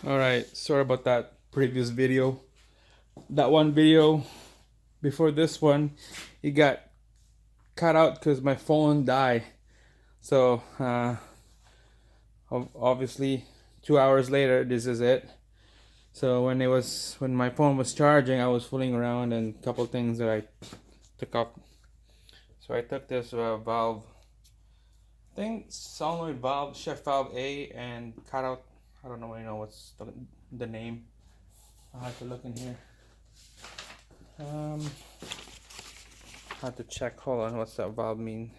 Alright, sorry about that previous video. That one video before this one, it got cut out because my phone died. So, obviously, 2 hours later, this is it. So when my phone was charging, I was fooling around and a couple things that I took up. So I took this valve, I think solenoid valve, chef valve A, and cut out. I don't know, what's the name. I'll have to look in here. I have to check. Hold on, what's that valve mean?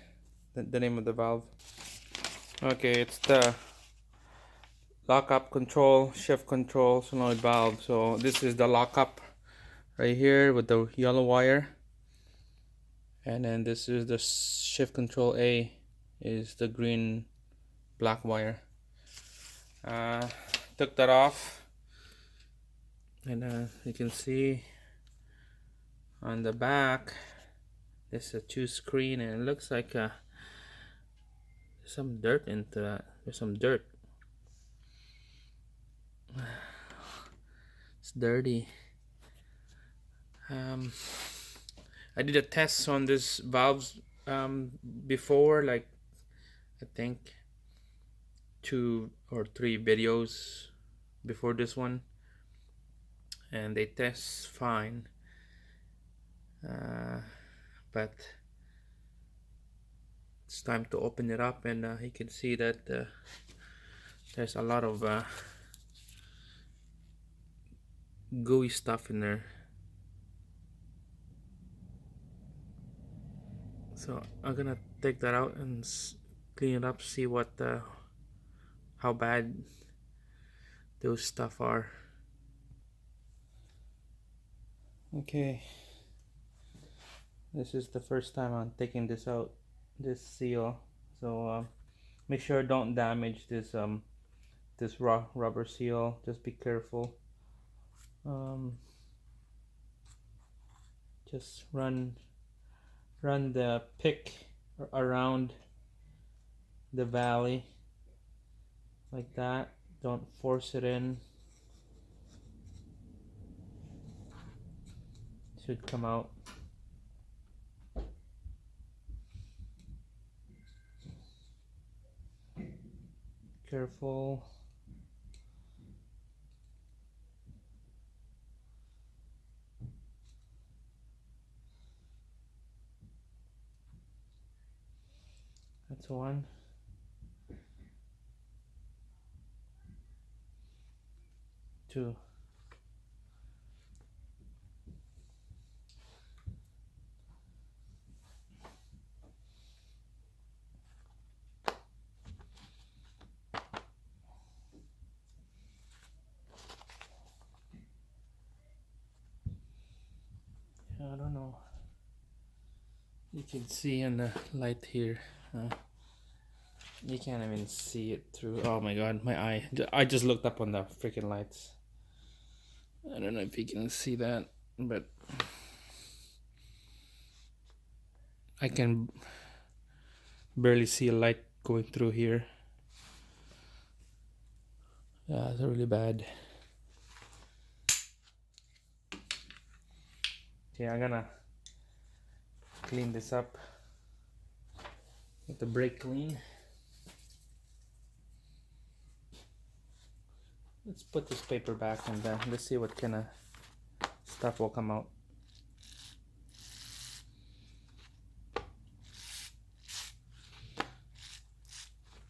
The name of the valve. Okay, it's the lockup control, shift control solenoid valve. So this is the lockup right here with the yellow wire, and then this is the shift control A, is the green black wire. Took that off, and you can see on the back there's a two screen, and it looks like there's some dirt into that. There's some dirt. It's dirty. I did a test on this valves before, like I think 2 or 3 videos before this one, and they test fine, but it's time to open it up, and you can see that there's a lot of gooey stuff in there. So I'm gonna take that out and clean it up, see what how bad those stuff are. Okay, this is the first time I'm taking this out, this seal. So make sure don't damage this this raw rubber seal. Just be careful. Just run the pick around the valley like that. Don't force it in. Should come out. Careful. That's one. Two. I don't know. You can see in the light here. You can't even see it through. Oh my god, my eye. I just looked up on the freaking lights. I don't know if you can see that, but I can barely see a light going through here. Yeah, it's really bad. Okay, I'm gonna clean this up with the brake clean. Let's put this paper back, and let's see what kind of stuff will come out.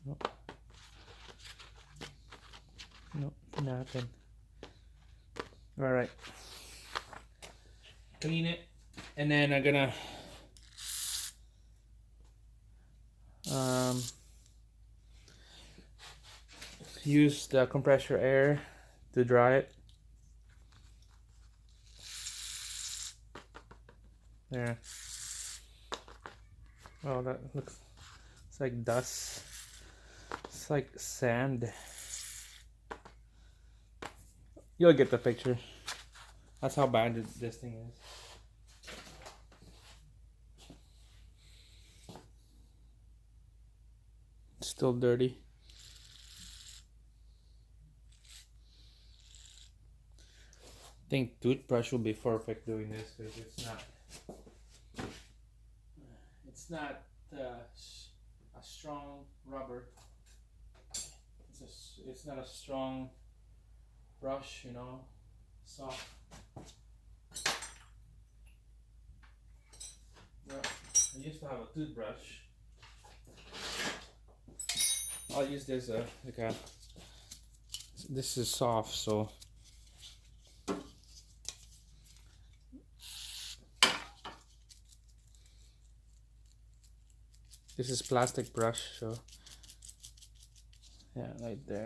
Nope. Nope, nothing. Alright. Clean it, and then I'm gonna use the compressor air to dry it. There. Oh, that looks, it's like dust. It's like sand. You'll get the picture. That's how bad this thing is. It's still dirty. think toothbrush will be perfect doing this because it's not a strong rubber. It's not a strong brush, you know, soft. Well, I used to have a toothbrush. I'll use this like a. This is soft, so. This is plastic brush, so yeah, right there.